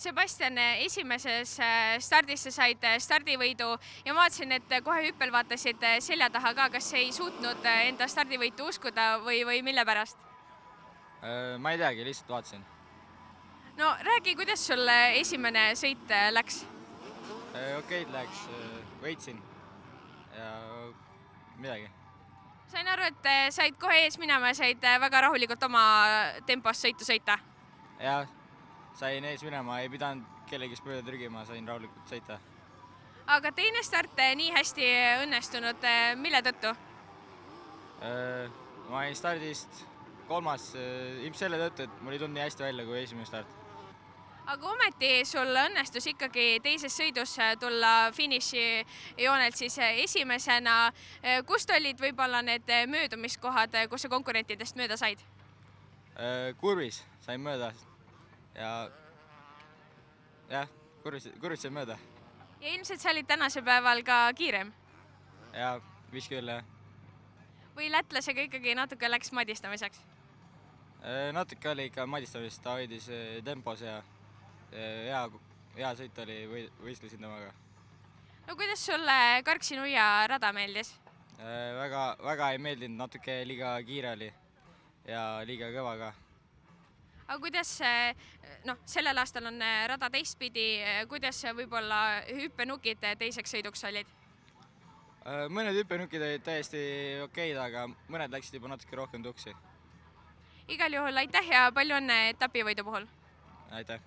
Sebastian, esimeses stardis sa said stardivõidu ja ma vaatasin, et kohe hüppel vaatasid selja taha ka, kas ei suutnud enda stardivõitu uskuda või mille pärast? Ma ei teagi, lihtsalt vaatasin. No räägi, kuidas sul esimene sõit läks? Okei, läks, võitsin ja midagi. Sain aru, et said kohe ees minema ja said väga rahulikult oma tempos sõitu sõita? Jah, sain ees minema, ei pidanud kellegist mööda trügima, sain rahulikult sõita. Aga teine start nii hästi õnnestunud, mille tõttu? Ma olin stardist kolmas, ilmselt selle tõttu, et mul ei tulnud nii hästi välja kui esimene start. Aga ometi sul õnnestus ikkagi teises sõidus tulla finišijoonelt siis esimesena. Kust olid võib-olla need möödumiskohad, kus sa konkurentidest mööda said? Kurvis sain mööda ja jah, kurvis sain mööda. Ja ilmselt sa olid tänasel päeval ka kiirem? Ja vist küll, jah. Või lätlasega ikkagi natuke läks madistamiseks? Natuke oli ikka madistamist, ta hoidis tempos ja hea sõit oli, võistlesin temaga. No kuidas sulle Karksi-Nuia rada meeldis? Väga ei meeldinud, natuke liiga kiire oli ja liiga kõva ka. Aga kuidas, sellel aastal on rada teistpidi, kuidas võib-olla hüppenukid teiseks sõiduks olid? Mõned hüppenukid olid täiesti okeid, aga mõned läksid juba natuke rohkem tuksi. Igal juhul aitäh ja palju õnne etapivõidu puhul! Aitäh!